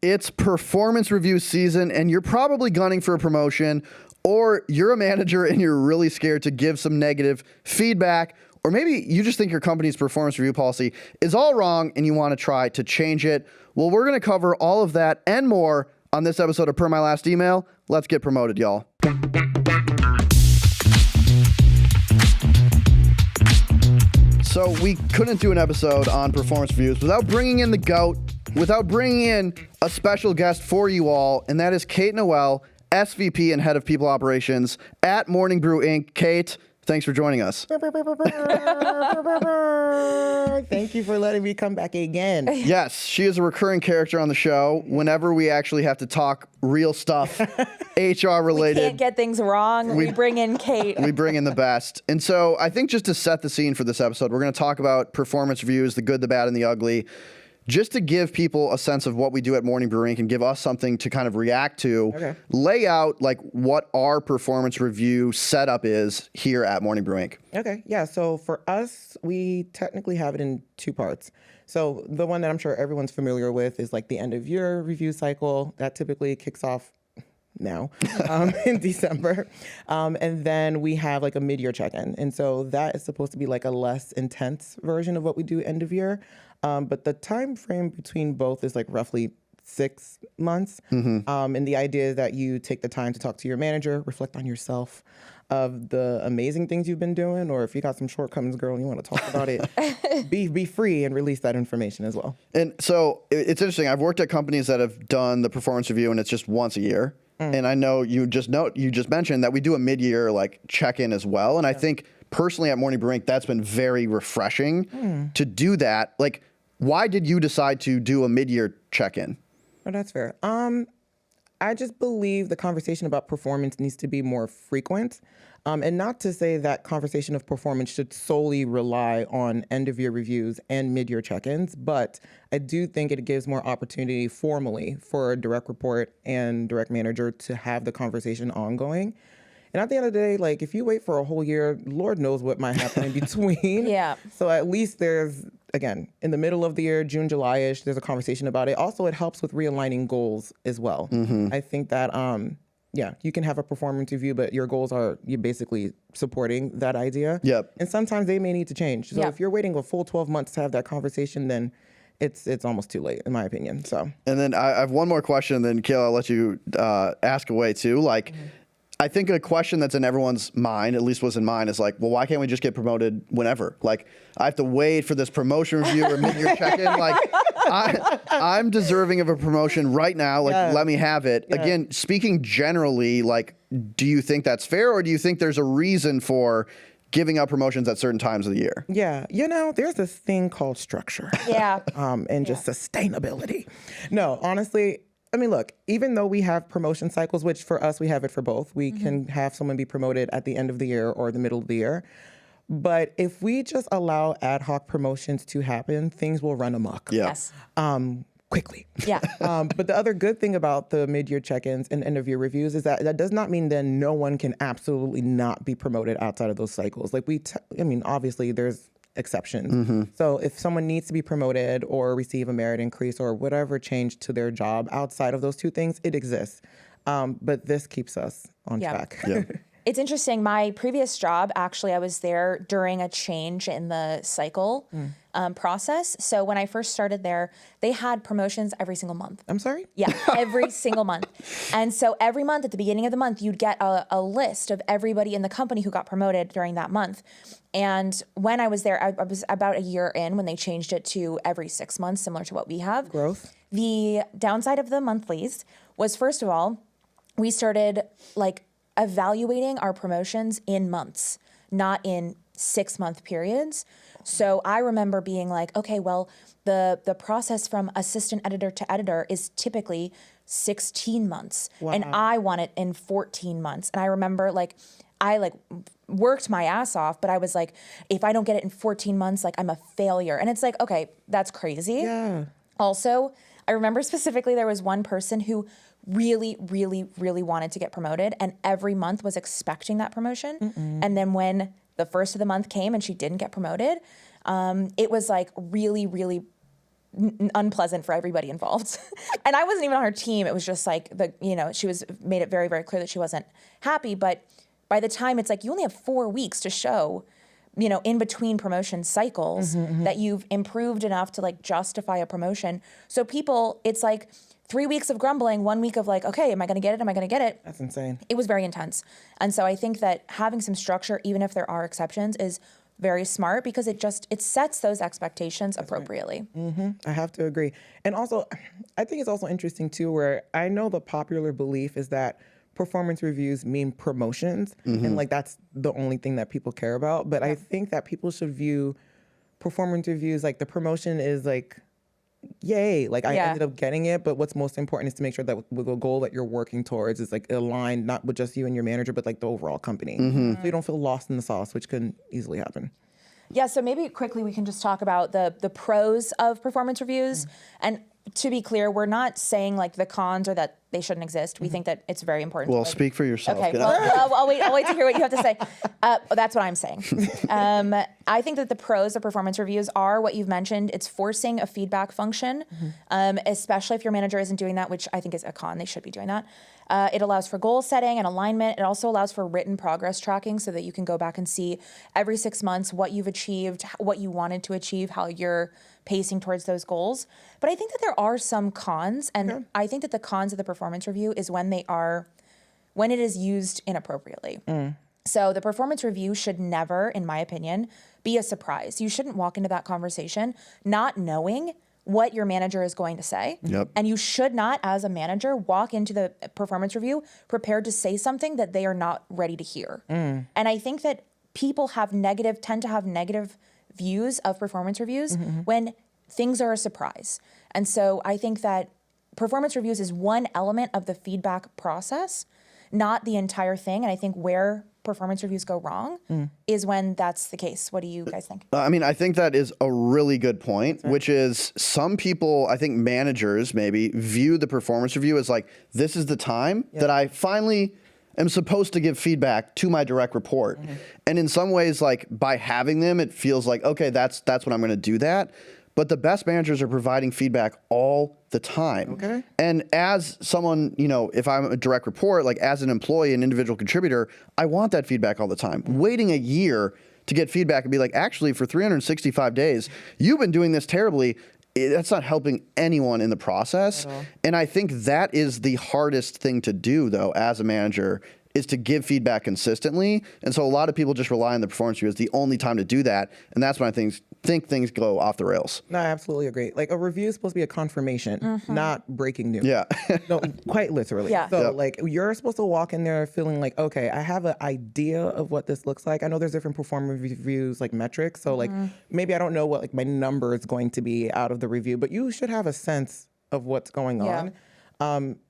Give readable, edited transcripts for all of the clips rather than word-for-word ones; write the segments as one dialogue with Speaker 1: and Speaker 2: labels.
Speaker 1: It's performance review season, and you're probably gunning for a promotion, or you're a manager and you're really scared to give some negative feedback, or maybe you just think your company's performance review policy is all wrong and you want to try to change it. Well, we're going to cover all of that and more on this episode of Per My Last Email. Let's get promoted, y'all. So we couldn't do an episode on performance reviews without bringing in the GOAT, without bringing in a special guest for you all, and that is Kate Noel, SVP and Head of People Operations at Morning Brew Inc. Kate, thanks for joining us.
Speaker 2: Thank you for letting me come back again.
Speaker 1: Yes, she is a recurring character on the show. Whenever we actually have to talk real stuff, HR related.
Speaker 3: We can't get things wrong. We bring in Kate.
Speaker 1: We bring in the best. And so I think just to set the scene for this episode, we're going to talk about performance reviews, the good, the bad, and the ugly, just to give people a sense of what we do at Morning Brew Inc. and give us something to kind of react to, lay out like what our performance review setup is here at Morning Brew Inc.
Speaker 2: Okay, yeah, so for us, we technically have it in two parts. So the one that I'm sure everyone's familiar with is like the end of year review cycle. That typically kicks off now in December. And then we have like a mid-year check-in. And so that is supposed to be like a less intense version of what we do end of year. But the time frame between both is like roughly 6 months. And the idea is that you take the time to talk to your manager, reflect on yourself of the amazing things you've been doing, or if you got some shortcomings, girl, and you want to talk about it, be free and release that information as well.
Speaker 1: And so it's interesting. I've worked at companies that have done the performance review and it's just once a year. And I know you just mentioned that we do a mid-year like check-in as well. And I think personally at Morning Brew Inc, that's been very refreshing to do that. Like, why did you decide to do a mid-year check-in?
Speaker 2: Oh, that's fair. I just believe the conversation about performance needs to be more frequent. And not to say that conversation of performance should solely rely on end-of-year reviews and mid-year check-ins, but I do think it gives more opportunity formally for a direct report and direct manager to have the conversation ongoing. And at the end of the day, like if you wait for a whole year, Lord knows what might happen in between. So at least there's, again, in the middle of the year, June, July-ish, there's a conversation about it. Also, it helps with realigning goals as well. I think that, you can have a performance review, but your goals are you basically supporting that idea. And sometimes they may need to change. So if you're waiting a full 12 months to have that conversation, then it's almost too late, in my opinion. So.
Speaker 1: And then I have one more question, then Kaila, I'll let you ask away too. Like, I think a question that's in everyone's mind, at least was in mine, is like, well, why can't we just get promoted whenever? Like, I have to wait for this promotion review or mid-year check-in. Like, I'm deserving of a promotion right now. Like, let me have it. Again, speaking generally, like, do you think that's fair, or do you think there's a reason for giving out promotions at certain times of the year?
Speaker 2: Yeah, there's this thing called structure. And just sustainability. No, honestly, I mean, look, even though we have promotion cycles, which for us, we have it for both, we can have someone be promoted at the end of the year or the middle of the year. But if we just allow ad hoc promotions to happen, things will run amok. Quickly. But the other good thing about the mid-year check-ins and end-of-year reviews is that does not mean that no one can absolutely not be promoted outside of those cycles. Like obviously there's exceptions. So if someone needs to be promoted or receive a merit increase or whatever change to their job outside of those two things, it exists. But this keeps us on track.
Speaker 3: It's interesting. My previous job, actually, I was there during a change in the cycle process. So when I first started there, they had promotions every single month.
Speaker 2: I'm sorry?
Speaker 3: Yeah, every single month. And so every month at the beginning of the month, you'd get a list of everybody in the company who got promoted during that month. And when I was there, I was about a year in when they changed it to every 6 months, similar to what we have.
Speaker 2: Growth.
Speaker 3: The downside of the monthlies was, first of all, we started evaluating our promotions in months, not in 6-month periods. So I remember being like, okay, well, the process from assistant editor to editor is typically 16 months. And I want it in 14 months. And I remember I worked my ass off, but I was like, if I don't get it in 14 months, I'm a failure. And it's like, okay, that's crazy. Also, I remember specifically there was one person who really, really, really wanted to get promoted and every month was expecting that promotion. And then when the first of the month came and she didn't get promoted, it was really, really unpleasant for everybody involved. And I wasn't even on her team. It was just like she made it very, very clear that she wasn't happy. But by the time it's like, you only have 4 weeks to show, in between promotion cycles that you've improved enough to like justify a promotion. So people, it's like 3 weeks of grumbling, 1 week of like, okay, am I going to get it? Am I going to get it?
Speaker 2: That's insane.
Speaker 3: It was very intense. And so I think that having some structure, even if there are exceptions, is very smart because it sets those expectations appropriately.
Speaker 2: Right. I have to agree. And also, I think it's also interesting too, where I know the popular belief is that performance reviews mean promotions, and like that's the only thing that people care about. But I think that people should view performance reviews like the promotion is like, yay, like I ended up getting it, but what's most important is to make sure that the goal that you're working towards is like aligned, not with just you and your manager, but like the overall company. So you don't feel lost in the sauce, which can easily happen.
Speaker 3: Yeah, so maybe quickly we can just talk about the pros of performance reviews. And to be clear, we're not saying like the cons or that they shouldn't exist. We think that it's very important.
Speaker 1: Well, speak for yourself.
Speaker 3: Okay, well, I'll wait to hear what you have to say. That's what I'm saying. I think that the pros of performance reviews are what you've mentioned. It's forcing a feedback function, especially if your manager isn't doing that, which I think is a con. They should be doing that. It allows for goal setting and alignment. It also allows for written progress tracking so that you can go back and see every 6 months what you've achieved, what you wanted to achieve, how you're pacing towards those goals. But I think that there are some cons, and I think that the cons of the performance review is when it is used inappropriately. So the performance review should never, in my opinion, be a surprise. You shouldn't walk into that conversation not knowing what your manager is going to say. And you should not, as a manager, walk into the performance review prepared to say something that they are not ready to hear. And I think that people tend to have negative views of performance reviews when things are a surprise. And so I think that performance reviews is one element of the feedback process, not the entire thing. And I think where performance reviews go wrong is when that's the case. What do you guys think?
Speaker 1: I mean, I think that is a really good point, which is some people, I think managers maybe, view the performance review as like, this is the time that I finally am supposed to give feedback to my direct report. And in some ways, like by having them, it feels like, okay, that's when I'm going to do that. But the best managers are providing feedback all the time. And as someone, if I'm a direct report, like as an employee, an individual contributor, I want that feedback all the time. Waiting a year to get feedback and be like, actually, for 365 days, you've been doing this terribly. That's not helping anyone in the process. And I think that is the hardest thing to do, though, as a manager, is to give feedback consistently. And so a lot of people just rely on the performance review as the only time to do that. And that's when I think things go off the rails.
Speaker 2: No, I absolutely agree. Like a review is supposed to be a confirmation, not breaking news. No, quite literally. So like you're supposed to walk in there feeling like, okay, I have an idea of what this looks like. I know there's different performance reviews, like metrics. So like maybe I don't know what like my number is going to be out of the review, but you should have a sense of what's going on.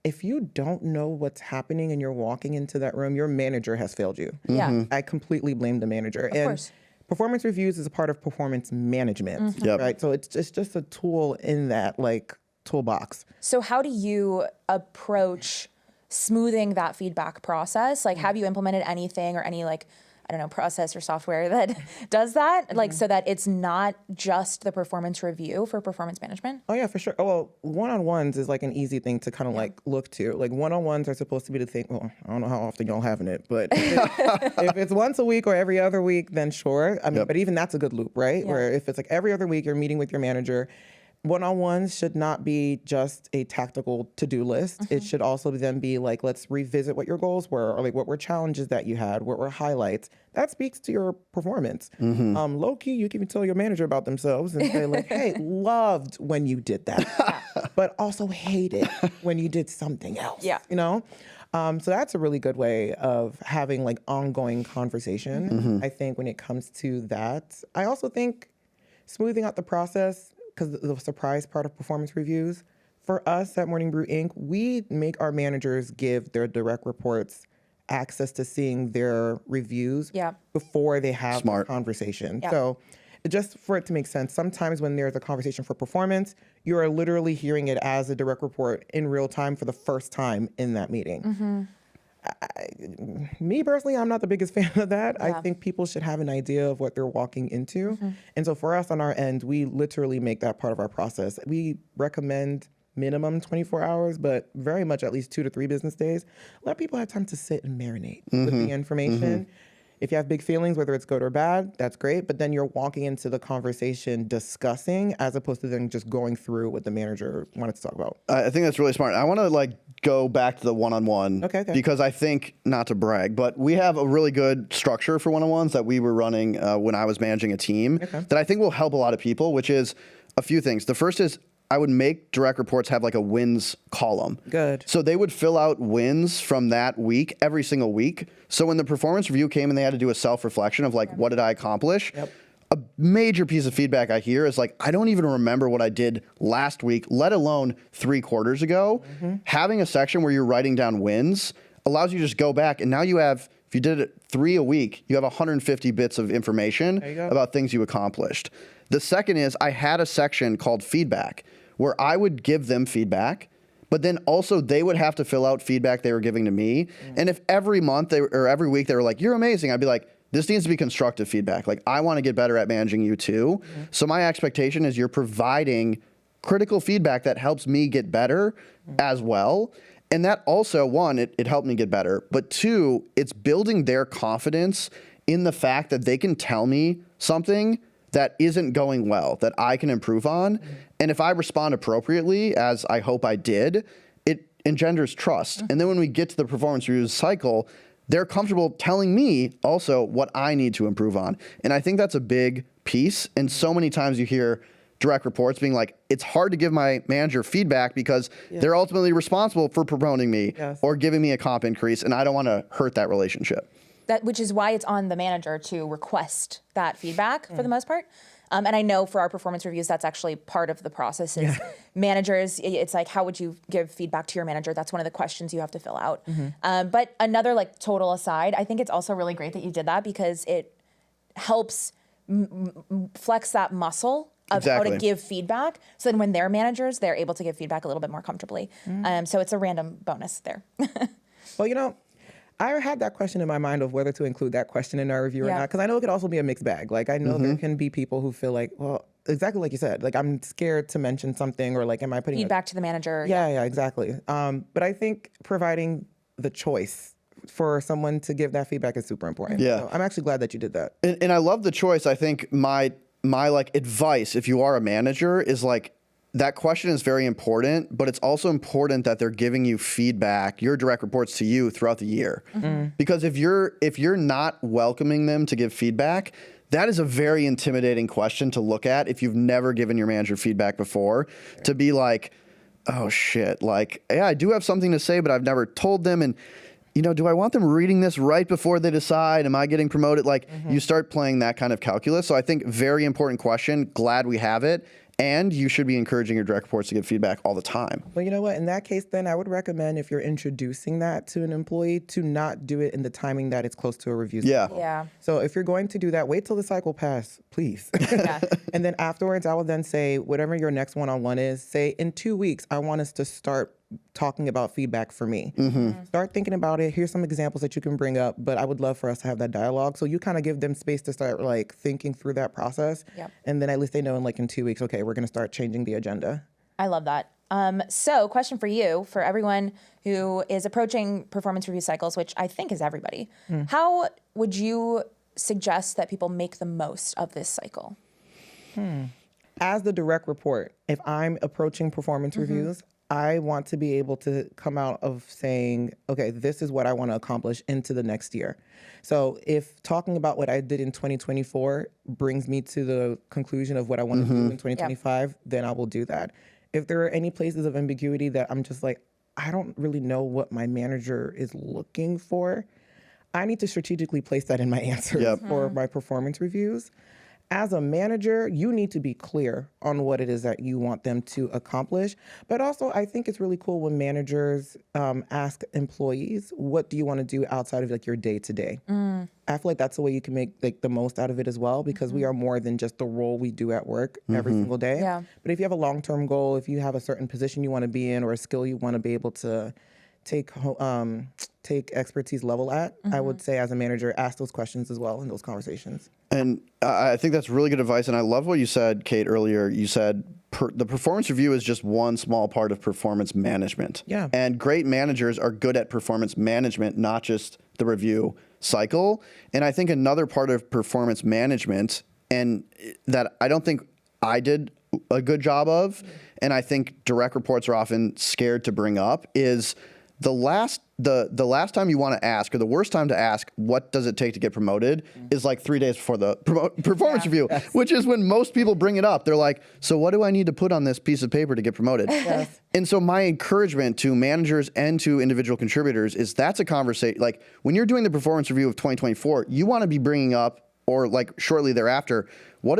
Speaker 2: If you don't know what's happening and you're walking into that room, your manager has failed you. I completely blame the manager.
Speaker 3: Of course.
Speaker 2: Performance reviews is a part of performance management, right? So it's just a tool in that like toolbox.
Speaker 3: So how do you approach smoothing that feedback process? Like, have you implemented anything or any like, I don't know, process or software that does that? Like, so that it's not just the performance review for performance management?
Speaker 2: Oh, yeah, for sure. Oh, well, one-on-ones is like an easy thing to kind of like look to. Like one-on-ones are supposed to be the thing. Well, I don't know how often y'all having it, but if it's once a week or every other week, then sure. I mean, but even that's a good loop, right? Where if it's like every other week, you're meeting with your manager. One-on-ones should not be just a tactical to-do list. It should also then be like, let's revisit what your goals were, or like what were challenges that you had, what were highlights. That speaks to your performance. Low-key, you can tell your manager about themselves and say like, hey, loved when you did that, but also hated when you did something else, So that's a really good way of having like ongoing conversation. I think when it comes to that, I also think smoothing out the process, because the surprise part of performance reviews, for us at Morning Brew Inc., we make our managers give their direct reports access to seeing their reviews before they have the conversation. So just for it to make sense, sometimes when there's a conversation for performance, you are literally hearing it as a direct report in real time for the first time in that meeting. Me personally, I'm not the biggest fan of that.
Speaker 3: Yeah.
Speaker 2: I think people should have an idea of what they're walking into. And so for us on our end, we literally make that part of our process. We recommend minimum 24 hours, but very much at least 2 to 3 business days. Let people have time to sit and marinate with the information. If you have big feelings, whether it's good or bad, that's great. But then you're walking into the conversation discussing as opposed to then just going through what the manager wanted to talk about.
Speaker 1: I think that's really smart. I want to like go back to the one-on-one
Speaker 2: Okay.
Speaker 1: because I think, not to brag, but we have a really good structure for one-on-ones that we were running when I was managing a team that I think will help a lot of people, which is a few things. The first is I would make direct reports have like a wins column.
Speaker 2: Good.
Speaker 1: So they would fill out wins from that week every single week. So when the performance review came and they had to do a self-reflection of like, what did I accomplish? A major piece of feedback I hear is like, I don't even remember what I did last week, let alone 3 quarters ago. Having a section where you're writing down wins allows you to just go back and now you have, if you did it 3 a week, you have 150 bits of information about things you accomplished. The second is I had a section called feedback where I would give them feedback, but then also they would have to fill out feedback they were giving to me. And if every month or every week they were like, you're amazing, I'd be like, this needs to be constructive feedback. Like, I want to get better at managing you too. So my expectation is you're providing critical feedback that helps me get better as well. And that also, one, it helped me get better. But 2, it's building their confidence in the fact that they can tell me something that isn't going well, that I can improve on. And if I respond appropriately, as I hope I did, it engenders trust. And then when we get to the performance reviews cycle, they're comfortable telling me also what I need to improve on. And I think that's a big piece. And so many times you hear direct reports being like, it's hard to give my manager feedback because they're ultimately responsible for promoting me or giving me a comp increase. And I don't want to hurt that relationship.
Speaker 3: Which is why it's on the manager to request that feedback for the most part. And I know for our performance reviews, that's actually part of the process is managers, it's like, how would you give feedback to your manager? That's one of the questions you have to fill out. But another like total aside, I think it's also really great that you did that because it helps flex that muscle of how to give feedback. So then when they're managers, they're able to give feedback a little bit more comfortably. So it's a random bonus there.
Speaker 2: Well, you know, I had that question in my mind of whether to include that question in our review or not, because I know it could also be a mixed bag. Like, I know there can be people who feel like, well, exactly like you said, like, I'm scared to mention something or like, am I putting
Speaker 3: feedback to the manager?
Speaker 2: Yeah, exactly. But I think providing the choice for someone to give that feedback is super important. So I'm actually glad that you did that.
Speaker 1: And I love the choice. I think my like advice, if you are a manager, is like, that question is very important, but it's also important that they're giving you feedback, your direct reports to you throughout the year. Because if you're not welcoming them to give feedback, that is a very intimidating question to look at if you've never given your manager feedback before, to be like, oh shit, like, yeah, I do have something to say, but I've never told them. And, you know, do I want them reading this right before they decide? Am I getting promoted? Like, you start playing that kind of calculus. So I think very important question. Glad we have it. And you should be encouraging your direct reports to give feedback all the time.
Speaker 2: Well, you know what? In that case, then I would recommend if you're introducing that to an employee to not do it in the timing that it's close to a review cycle. So if you're going to do that, wait till the cycle pass, please. And then afterwards, I will then say, whatever your next one-on-one is, say in 2 weeks, I want us to start talking about feedback for me. Start thinking about it. Here's some examples that you can bring up, but I would love for us to have that dialogue. So you kind of give them space to start like thinking through that process. And then at least they know in like in 2 weeks, okay, we're going to start changing the agenda.
Speaker 3: I love that. So question for you, for everyone who is approaching performance review cycles, which I think is everybody, how would you suggest that people make the most of this cycle?
Speaker 2: As the direct report, if I'm approaching performance reviews, I want to be able to come out of saying, okay, this is what I want to accomplish into the next year. So if talking about what I did in 2024 brings me to the conclusion of what I want to do in 2025, then I will do that. If there are any places of ambiguity that I'm just like, I don't really know what my manager is looking for, I need to strategically place that in my answers for my performance reviews. As a manager, you need to be clear on what it is that you want them to accomplish. But also, I think it's really cool when managers ask employees, what do you want to do outside of like your day-to-day? I feel like that's the way you can make like the most out of it as well, because we are more than just the role we do at work every single day. But if you have a long-term goal, if you have a certain position you want to be in or a skill you want to be able to take take expertise level at, I would say as a manager, ask those questions as well in those conversations.
Speaker 1: And I think that's really good advice. And I love what you said, Kate, earlier. You said the performance review is just one small part of performance management.
Speaker 2: Yeah.
Speaker 1: And great managers are good at performance management, not just the review cycle. And I think another part of performance management, and that I don't think I did a good job of, and I think direct reports are often scared to bring up, is the last time you want to ask, or the worst time to ask, what does it take to get promoted, is like 3 days before the performance review, which is when most people bring it up. They're like, so what do I need to put on this piece of paper to get promoted? And so my encouragement to managers and to individual contributors is that's a conversation. Like when you're doing the performance review of 2024, you want to be bringing up, or like shortly thereafter, what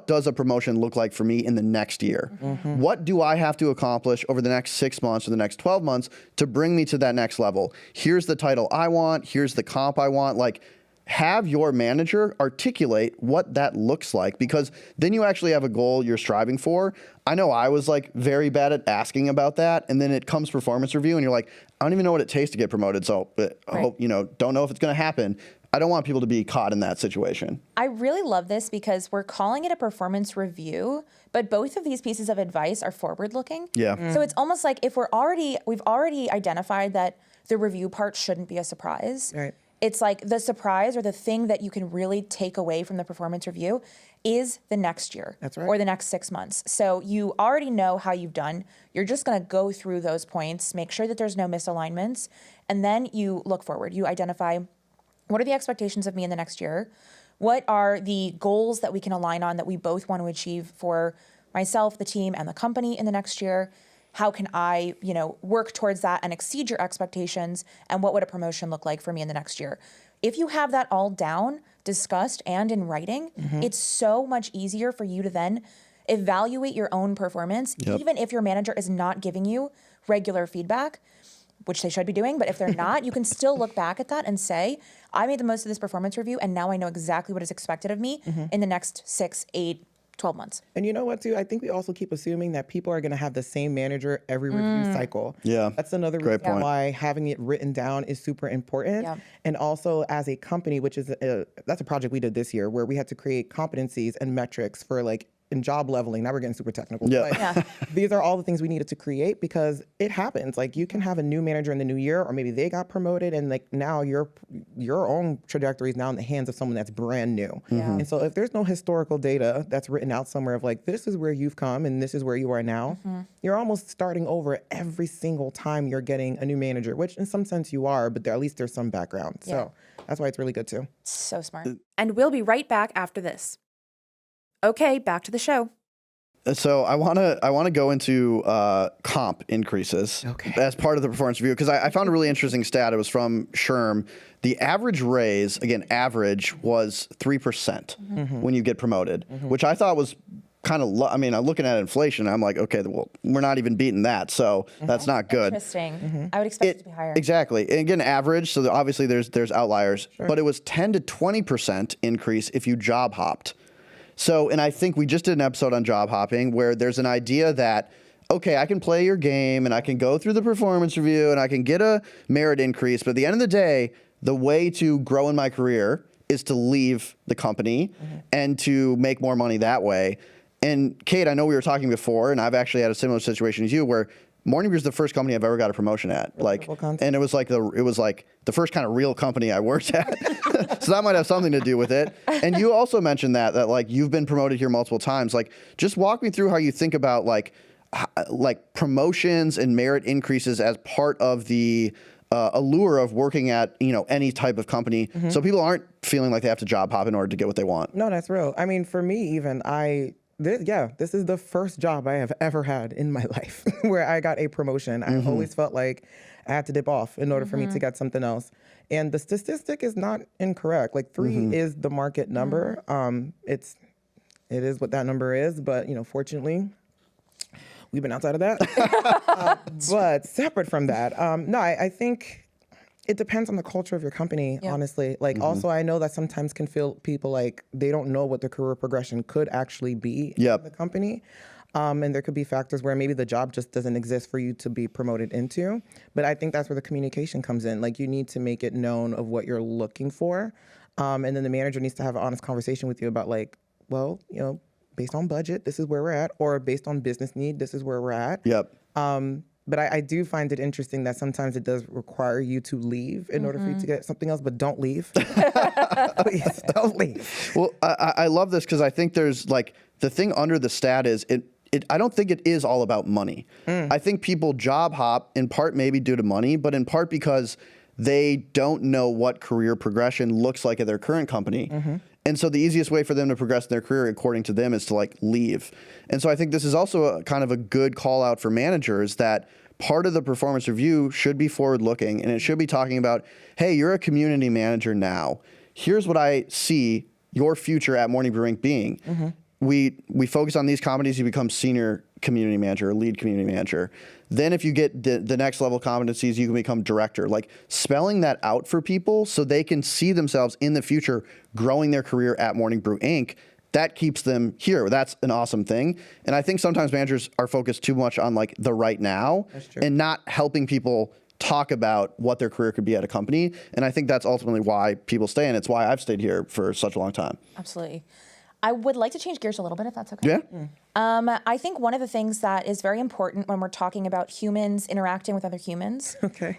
Speaker 1: does a promotion look like for me in the next year? What do I have to accomplish over the next 6 months or the next 12 months to bring me to that next level? Here's the title I want. Here's the comp I want. Like, have your manager articulate what that looks like, because then you actually have a goal you're striving for. I know I was like very bad at asking about that, and then it comes performance review and you're like, I don't even know what it takes to get promoted, so I hope, don't know if it's going to happen. I don't want people to be caught in that situation. I
Speaker 3: really love this because we're calling it a performance review, but both of these pieces of advice are forward-looking.
Speaker 1: Yeah.
Speaker 3: So it's almost like if we've already identified that the review part shouldn't be a surprise.
Speaker 2: Right.
Speaker 3: It's like the surprise or the thing that you can really take away from the performance review is the next year.
Speaker 2: That's right.
Speaker 3: Or the next 6 months. So you already know how you've done. You're just going to go through those points, make sure that there's no misalignments, and then you look forward. You identify, what are the expectations of me in the next year? What are the goals that we can align on that we both want to achieve for myself, the team, and the company in the next year? How can I, work towards that and exceed your expectations? And what would a promotion look like for me in the next year? If you have that all down, discussed, and in writing, it's so much easier for you to then evaluate your own performance, even if your manager is not giving you regular feedback, which they should be doing. But if they're not, you can still look back at that and say, I made the most of this performance review, and now I know exactly what is expected of me in the next 6, 8, 12 months.
Speaker 2: And you know what, too? I think we also keep assuming that people are going to have the same manager every review cycle.
Speaker 1: Yeah.
Speaker 2: That's another reason why having it written down is super important.
Speaker 3: Yeah.
Speaker 2: And also as a company, which is that's a project we did this year where we had to create competencies and metrics for in job leveling. Now we're getting super technical.
Speaker 1: Yeah.
Speaker 2: But these are all the things we needed to create because it happens. Like you can have a new manager in the new year, or maybe they got promoted, and now your own trajectory is now in the hands of someone that's brand new. And so if there's no historical data that's written out somewhere of this is where you've come and this is where you are now, you're almost starting over every single time you're getting a new manager, which in some sense you are, but at least there's some background. So that's why it's really good too.
Speaker 3: So smart.
Speaker 4: And we'll be right back after this. Okay, back to the show.
Speaker 1: So I want to go into comp increases as part of the performance review, because I found a really interesting stat. It was from SHRM. The average raise, again, average was 3% when you get promoted, which I thought was kind of I'm looking at inflation, I'm like, okay, well, we're not even beating that, so that's not good.
Speaker 3: Interesting. I would expect it to be higher.
Speaker 1: Exactly. And again, average, so obviously there's outliers, but it was 10 to 20% increase if you job hopped. So, and I think we just did an episode on job hopping where there's an idea that, okay, I can play your game and I can go through the performance review and I can get a merit increase, but at the end of the day, the way to grow in my career is to leave the company and to make more money that way. And Kate, I know we were talking before, and I've actually had a similar situation as you where Morning Brew is the first company I've ever got a promotion at. And it was like the first kind of real company I worked at. So that might have something to do with it. And you also mentioned that you've been promoted here multiple times. Just walk me through how you think about promotions and merit increases as part of the allure of working at any type of company, so people aren't feeling like they have to job hop in order to get what they want.
Speaker 2: No, that's real. I mean, for me, even this is the first job I have ever had in my life where I got a promotion. I always felt like I had to dip off in order for me to get something else. And the statistic is not incorrect. 3 is the market number. It is what that number is, but fortunately, we've been outside of that. But separate from that, no, I think it depends on the culture of your company, honestly. Also, I know that sometimes can feel people like they don't know what their career progression could actually be in the company. And there could be factors where maybe the job just doesn't exist for you to be promoted into. But I think that's where the communication comes in. Like, you need to make it known of what you're looking for. And then the manager needs to have an honest conversation with you about, like, well, based on budget, this is where we're at, or based on business need, this is where we're at.
Speaker 1: Yep.
Speaker 2: But I do find it interesting that sometimes it does require you to leave in order for you to get something else, but don't leave. Please, don't leave.
Speaker 1: Well, I love this because I think there's like the thing under the stat is I don't think it is all about money. I think people job hop in part maybe due to money, but in part because they don't know what career progression looks like at their current company. And so the easiest way for them to progress in their career, according to them, is to like leave. And so I think this is also a kind of a good call out for managers that part of the performance review should be forward looking, and it should be talking about, hey, you're a community manager now. Here's what I see your future at Morning Brew Inc. being. We focus on these competencies, you become senior community manager or lead community manager. Then if you get the next level competencies, you can become director. Like spelling that out for people so they can see themselves in the future growing their career at Morning Brew Inc. That keeps them here. That's an awesome thing. And I think sometimes managers are focused too much on like the right now and not helping people talk about what their career could be at a company. And I think that's ultimately why people stay, and it's why I've stayed here for such a long time.
Speaker 3: Absolutely. I would like to change gears a little bit, if that's okay.
Speaker 1: Yeah.
Speaker 3: I think one of the things that is very important when we're talking about humans interacting with other humans,
Speaker 2: Okay.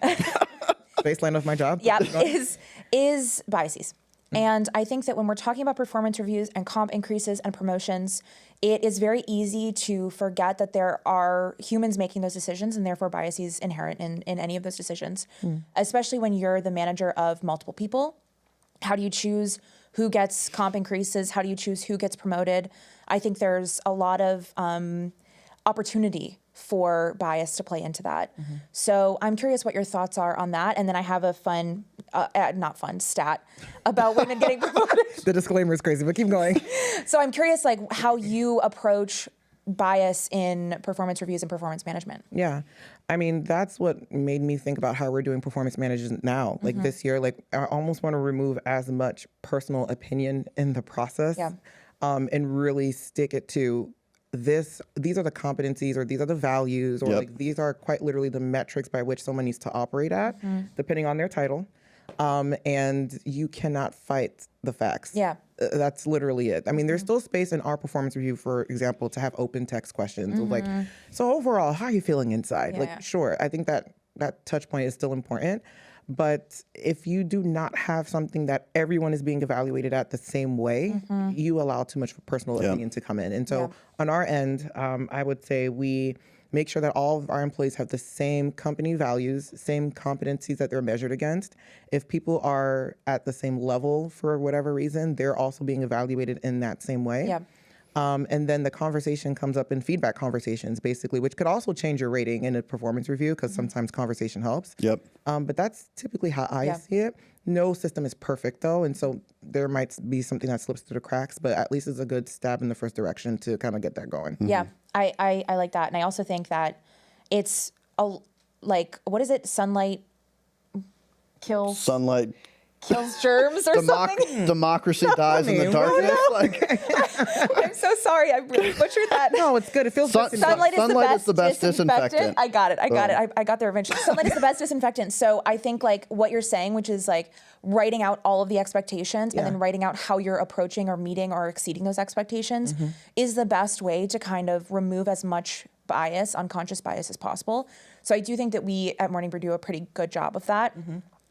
Speaker 2: Baseline of my job.
Speaker 3: is biases. And I think that when we're talking about performance reviews and comp increases and promotions, it is very easy to forget that there are humans making those decisions and therefore biases inherent in any of those decisions, especially when you're the manager of multiple people. How do you choose who gets comp increases? How do you choose who gets promoted? I think there's a lot of opportunity for bias to play into that. So I'm curious what your thoughts are on that. And then I have a fun, not fun, stat about women getting promoted.
Speaker 2: The disclaimer is crazy, but keep going.
Speaker 3: So I'm curious like how you approach bias in performance reviews and performance management.
Speaker 2: Yeah. I mean, that's what made me think about how we're doing performance management now. Like this year, like I almost want to remove as much personal opinion in the process and really stick it to these are the competencies or these are the values or like these are quite literally the metrics by which someone needs to operate at, depending on their title. And you cannot fight the facts. That's literally it. I mean, there's still space in our performance review, for example, to have open text questions of like, so overall, how are you feeling inside? Sure, I think that touch point is still important. But if you do not have something that everyone is being evaluated at the same way, you allow too much personal opinion to come in. And so on our end, I would say we make sure that all of our employees have the same company values, same competencies that they're measured against. If people are at the same level for whatever reason, they're also being evaluated in that same way. And then the conversation comes up in feedback conversations, basically, which could also change your rating in a performance review because sometimes conversation helps. But that's typically how I see it. No system is perfect, though, and so there might be something that slips through the cracks, but at least it's a good stab in the first direction to kind of get that going.
Speaker 3: I like that. And I also think that it's what is it? Sunlight kills germs or something.
Speaker 1: Democracy dies in the darkness.
Speaker 3: I'm so sorry. I really butchered that.
Speaker 2: No, it's good. It feels good.
Speaker 3: Sunlight is the best disinfectant. I got it. I got there eventually. Sunlight is the best disinfectant. So I think like what you're saying, which is like writing out all of the expectations and then writing out how you're approaching or meeting or exceeding those expectations is the best way to kind of remove as much bias, unconscious bias as possible. So I do think that we at Morning Brew do a pretty good job of that.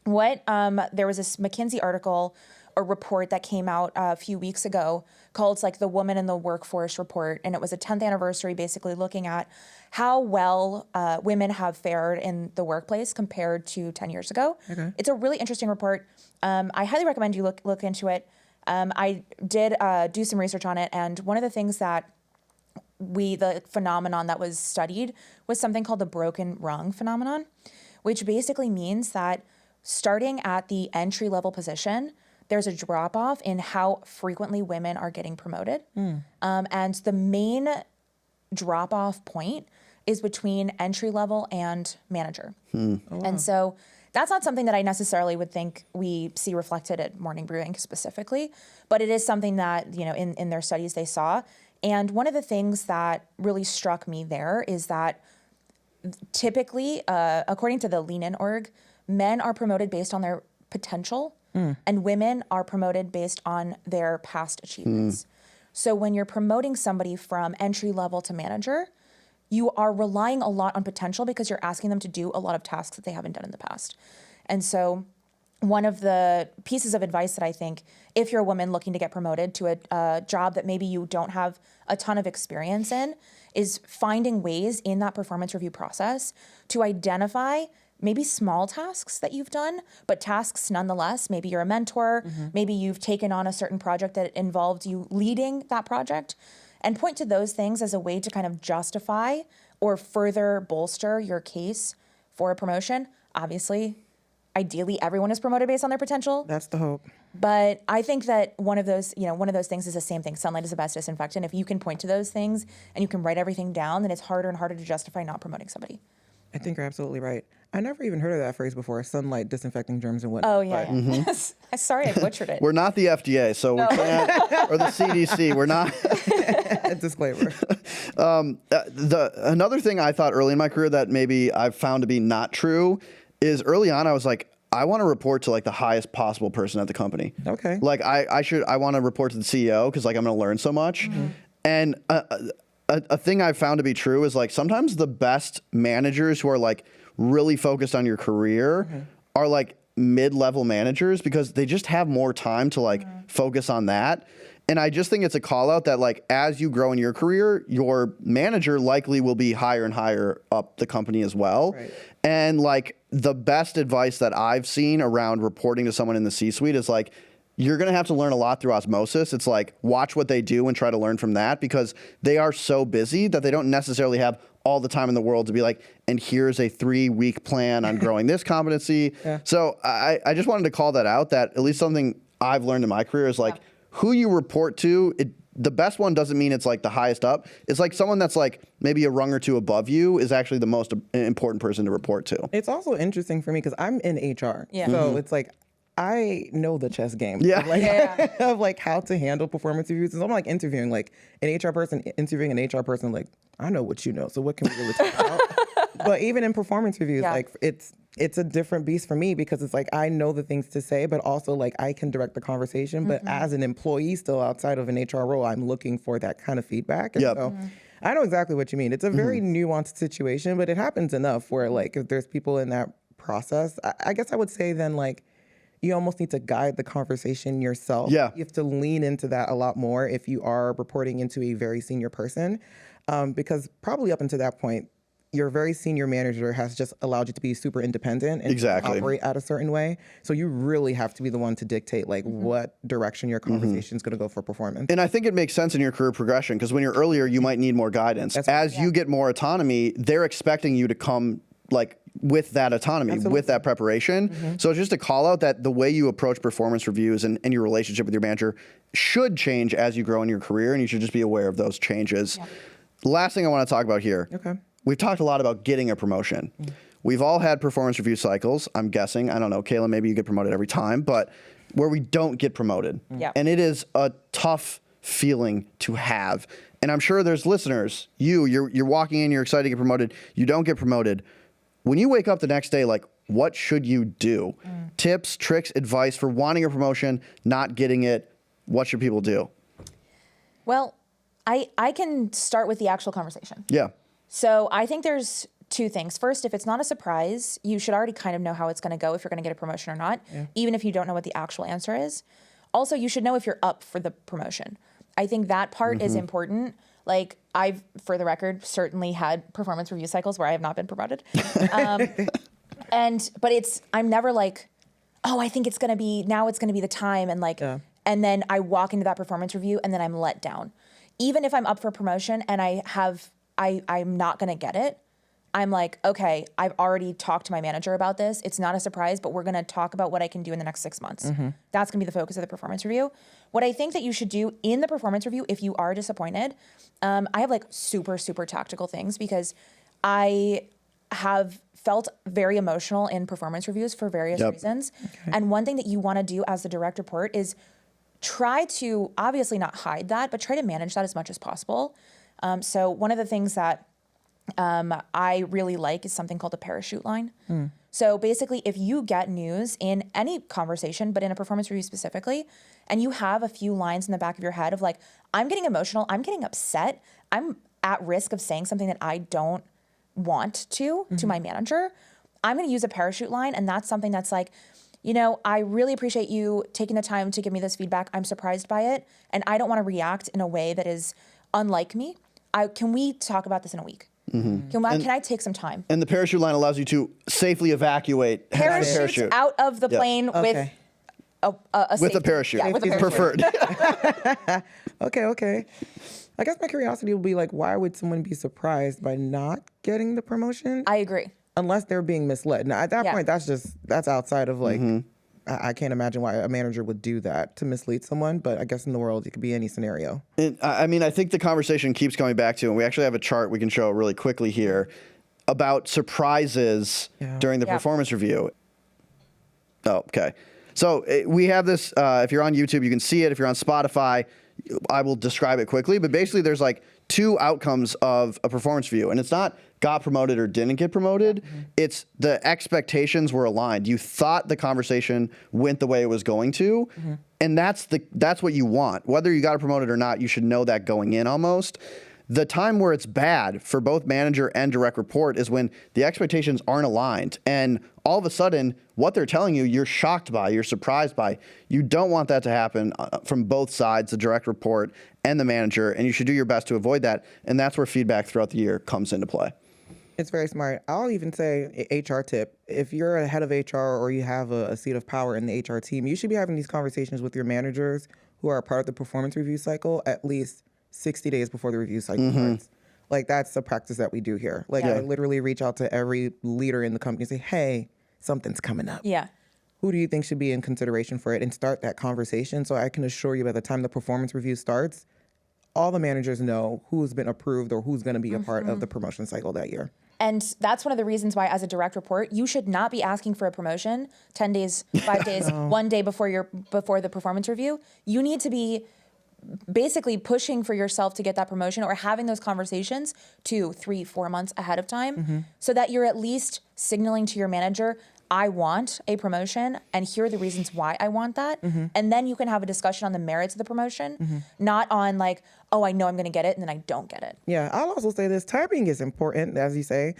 Speaker 3: There was this McKinsey article or report that came out a few weeks ago called like the Woman in the Workforce report. And it was a 10th anniversary, basically looking at how well women have fared in the workplace compared to 10 years ago. It's a really interesting report. I highly recommend you look into it. I did do some research on it. And one of the things that the phenomenon that was studied was something called the broken rung phenomenon, which basically means that starting at the entry-level position, there's a drop-off in how frequently women are getting promoted. And the main drop-off point is between entry-level and manager. And so that's not something that I necessarily would think we see reflected at Morning Brew Inc. specifically, but it is something that, in their studies they saw. And one of the things that really struck me there is that typically, according to the Lean In org, men are promoted based on their potential and women are promoted based on their past achievements. So when you're promoting somebody from entry level to manager, you are relying a lot on potential because you're asking them to do a lot of tasks that they haven't done in the past. And so one of the pieces of advice that I think, if you're a woman looking to get promoted to a job that maybe you don't have a ton of experience in, is finding ways in that performance review process to identify maybe small tasks that you've done, but tasks nonetheless. Maybe you're a mentor, maybe you've taken on a certain project that involved you leading that project, and point to those things as a way to kind of justify or further bolster your case for a promotion. Obviously, ideally, everyone is promoted based on their potential.
Speaker 2: That's the hope.
Speaker 3: But I think that one of those things is the same thing. Sunlight is the best disinfectant. If you can point to those things and you can write everything down, then it's harder and harder to justify not promoting somebody.
Speaker 2: I think you're absolutely right. I never even heard of that phrase before, sunlight disinfecting germs and whatnot.
Speaker 3: Oh, yeah. Sorry, I butchered it.
Speaker 1: We're not the FDA, so we can't, or the CDC. We're not.
Speaker 2: Disclaimer.
Speaker 1: Another thing I thought early in my career that maybe I've found to be not true is early on I was like, I want to report to like the highest possible person at the company.
Speaker 2: Okay.
Speaker 1: Like I want to report to the CEO because like I'm going to learn so much. And a thing I've found to be true is like sometimes the best managers who are like really focused on your career are like mid-level managers because they just have more time to like focus on that. And I just think it's a call out that like as you grow in your career, your manager likely will be higher and higher up the company as well.
Speaker 2: Right.
Speaker 1: And like the best advice that I've seen around reporting to someone in the C-suite is like, you're going to have to learn a lot through osmosis. It's like, watch what they do and try to learn from that because they are so busy that they don't necessarily have all the time in the world to be like, and here's a 3-week plan on growing this competency. So I just wanted to call that out, that at least something I've learned in my career is like, who you report to, the best one doesn't mean it's like the highest up. It's like someone that's like maybe a rung or two above you is actually the most important person to report to.
Speaker 2: It's also interesting for me because I'm in HR.
Speaker 3: Yeah.
Speaker 2: So it's like, I know the chess game.
Speaker 1: Yeah.
Speaker 2: Of, like, of like how to handle performance reviews. And so I'm like interviewing like an HR person, like, I know what you know. So what can we really talk about? But even in performance reviews, like it's a different beast for me because it's like I know the things to say, but also like I can direct the conversation. But as an employee still outside of an HR role, I'm looking for that kind of feedback. And so I know exactly what you mean. It's a very nuanced situation, but it happens enough where like if there's people in that process, I guess I would say then like you almost need to guide the conversation yourself.
Speaker 1: Yeah.
Speaker 2: You have to lean into that a lot more if you are reporting into a very senior person, because probably up until that point, your very senior manager has just allowed you to be super independent and operate at a certain way. So you really have to be the one to dictate like what direction your conversation is going to go for performance.
Speaker 1: And I think it makes sense in your career progression because when you're earlier, you might need more guidance. As you get more autonomy, they're expecting you to come like with that autonomy, with that preparation. So it's just a call out that the way you approach performance reviews and your relationship with your manager should change as you grow in your career, and you should just be aware of those changes. Last thing I want to talk about here. We've talked a lot about getting a promotion. We've all had performance review cycles, I'm guessing. I don't know, Kaila, maybe you get promoted every time, but where we don't get promoted. And it is a tough feeling to have. And I'm sure there's listeners, you're walking in, you're excited to get promoted, you don't get promoted. When you wake up the next day, like, what should you do? Tips, tricks, advice for wanting a promotion, not getting it. What should people do?
Speaker 3: Well, I can start with the actual conversation. So I think there's two things. First, if it's not a surprise, you should already kind of know how it's going to go if you're going to get a promotion or not, even if you don't know what the actual answer is. Also, you should know if you're up for the promotion. I think that part is important. Like I've, for the record, certainly had performance review cycles where I have not been promoted. But I'm never like, oh, I think it's going to be the time. And like, and then I walk into that performance review and then I'm let down. Even if I'm up for promotion and I'm not going to get it, I'm like, okay, I've already talked to my manager about this. It's not a surprise, but we're going to talk about what I can do in the next 6 months. That's going to be the focus of the performance review. What I think that you should do in the performance review, if you are disappointed, I have like super, super tactical things because I have felt very emotional in performance reviews for various reasons. And one thing that you want to do as the direct report is try to obviously not hide that, but try to manage that as much as possible. So one of the things that I really like is something called a parachute line. So basically, if you get news in any conversation, but in a performance review specifically, and you have a few lines in the back of your head of like, I'm getting emotional, I'm getting upset, I'm at risk of saying something that I don't want to my manager, I'm going to use a parachute line. And that's something that's like, you know, I really appreciate you taking the time to give me this feedback. I'm surprised by it. And I don't want to react in a way that is unlike me. Can we talk about this in a week? Can I take some time?
Speaker 1: And the parachute line allows you to safely evacuate
Speaker 3: Parachute out of the plane with a
Speaker 1: with
Speaker 3: safety.
Speaker 1: a parachute.
Speaker 3: Yeah, with a parachute.
Speaker 1: Preferred.
Speaker 2: Okay. I guess my curiosity will be like, why would someone be surprised by not getting the promotion?
Speaker 3: I agree.
Speaker 2: Unless they're being misled. Now, at that point, that's outside of like, I can't imagine why a manager would do that to mislead someone, but I guess in the world, it could be any scenario.
Speaker 1: I mean, I think the conversation keeps coming back to, and we actually have a chart we can show really quickly here, about surprises during the performance review. Oh, okay. So we have this, if you're on YouTube, you can see it. If you're on Spotify, I will describe it quickly, but basically there's like two outcomes of a performance review, and it's not got promoted or didn't get promoted. It's the expectations were aligned. You thought the conversation went the way it was going to, and that's what you want. Whether you got it promoted or not, you should know that going in almost. The time where it's bad for both manager and direct report is when the expectations aren't aligned, and all of a sudden, what they're telling you, you're shocked by, you're surprised by. You don't want that to happen from both sides, the direct report and the manager, and you should do your best to avoid that, and that's where feedback throughout the year comes into play.
Speaker 2: It's very smart. I'll even say HR tip. If you're a head of HR or you have a seat of power in the HR team, you should be having these conversations with your managers who are a part of the performance review cycle at least 60 days before the review cycle starts. Like, that's a practice that we do here. Like, I literally reach out to every leader in the company and say, hey, something's coming up.
Speaker 3: Yeah.
Speaker 2: Who do you think should be in consideration for it? And start that conversation. So I can assure you by the time the performance review starts, all the managers know who's been approved or who's going to be a part of the promotion cycle that year.
Speaker 3: And that's one of the reasons why, as a direct report, you should not be asking for a promotion 10 days, 5 days, 1 day before the performance review. You need to be basically pushing for yourself to get that promotion, or having those conversations 2, 3, 4 months ahead of time, so that you're at least signaling to your manager, I want a promotion, and here are the reasons why I want that. And then you can have a discussion on the merits of the promotion, not on like, oh, I know I'm going to get it, and then I don't get it.
Speaker 2: Yeah, I'll also say this. Timing is important, as you say,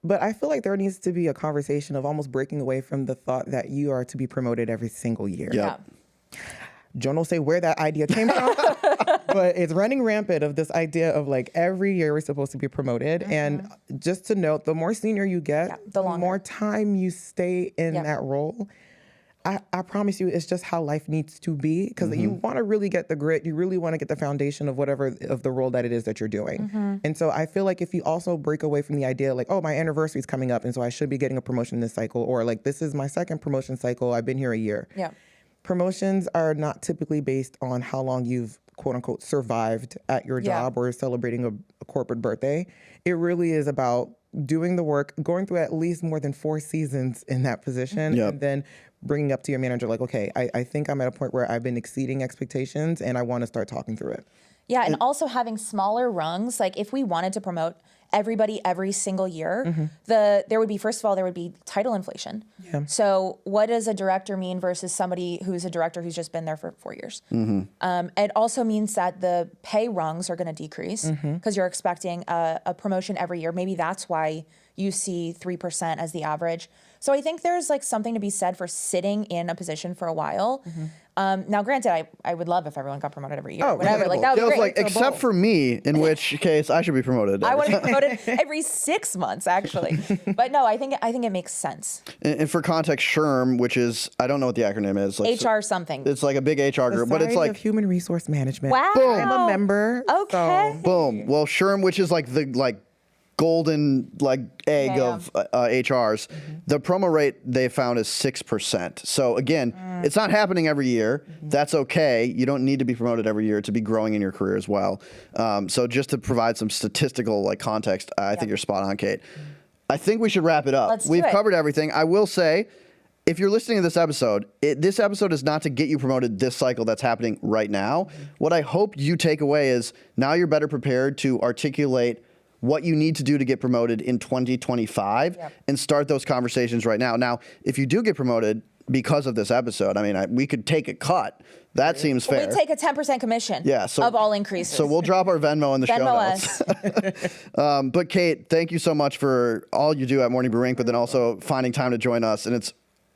Speaker 2: but I feel like there needs to be a conversation of almost breaking away from the thought that you are to be promoted every single year.
Speaker 3: Yeah.
Speaker 2: John will say where that idea came from, but it's running rampant of this idea of like every year we're supposed to be promoted. And just to note, the more senior you get, the more time you stay in that role. I promise you, it's just how life needs to be, because you want to really get the grit. You really want to get the foundation of whatever of the role that it is that you're doing. And so I feel like if you also break away from the idea like, oh, my anniversary is coming up, and so I should be getting a promotion this cycle, or like, this is my second promotion cycle, I've been here a year.
Speaker 3: Yeah.
Speaker 2: Promotions are not typically based on how long you've, quote unquote, survived at your job or celebrating a corporate birthday. It really is about doing the work, going through at least more than 4 seasons in that position, and then bringing up to your manager like, okay, I think I'm at a point where I've been exceeding expectations and I want to start talking through it.
Speaker 3: Yeah, and also having smaller rungs. Like, if we wanted to promote everybody every single year, there would be title inflation. So what does a director mean versus somebody who's a director who's just been there for 4 years? It also means that the pay rungs are going to decrease because you're expecting a promotion every year. Maybe that's why you see 3% as the average. So I think there's like something to be said for sitting in a position for a while. Now, granted, I would love if everyone got promoted every year. Whatever, like that would be great.
Speaker 1: Except for me, in which case I should be promoted.
Speaker 3: I want to be promoted every 6 months, actually. But no, I think it makes sense.
Speaker 1: And for context, SHRM, which is, I don't know what the acronym is. Like,
Speaker 3: HR something.
Speaker 1: It's like a big HR group, but it's
Speaker 2: Society
Speaker 1: like
Speaker 2: of Human Resource Management.
Speaker 3: Wow.
Speaker 2: I'm a member.
Speaker 3: Okay.
Speaker 2: So.
Speaker 1: boom. Well, SHRM, which is like the golden egg of HRs, the promo rate they found is 6%. So again, it's not happening every year. That's okay. You don't need to be promoted every year to be growing in your career as well. So just to provide some statistical context, I think you're spot on, Kate. I think we should wrap it up.
Speaker 3: Let's do
Speaker 1: We've
Speaker 3: it.
Speaker 1: covered everything. I will say, if you're listening to this episode, this episode is not to get you promoted this cycle that's happening right now. What I hope you take away is now you're better prepared to articulate what you need to do to get promoted in 2025 and start those conversations right now. Now, if you do get promoted because of this episode, I mean, we could take a cut. That seems fair.
Speaker 3: We take a 10% commission of all increases.
Speaker 1: So we'll drop our Venmo in the show notes. But Kate, thank you so much for all you do at Morning Brew Inc, but then also finding time to join us. And it's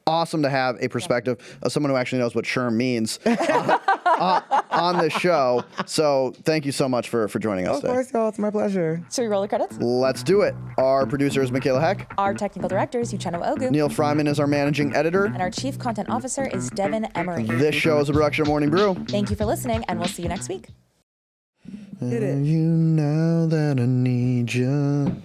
Speaker 1: awesome to have a perspective of someone who actually knows what SHRM means on this show. So thank you so much for joining us today.
Speaker 2: Of course, y'all. It's my pleasure.
Speaker 3: Should we roll the credits?
Speaker 1: Let's do it. Our producer is Michaela Heck.
Speaker 3: Our technical director is Uchenna Ogu.
Speaker 1: Neil Fryman is our managing editor.
Speaker 3: And our chief content officer is Devin Emery.
Speaker 1: This show is a production of Morning Brew.
Speaker 3: Thank you for listening, and we'll see you next week.
Speaker 2: Hit it.
Speaker 1: You know that I need you.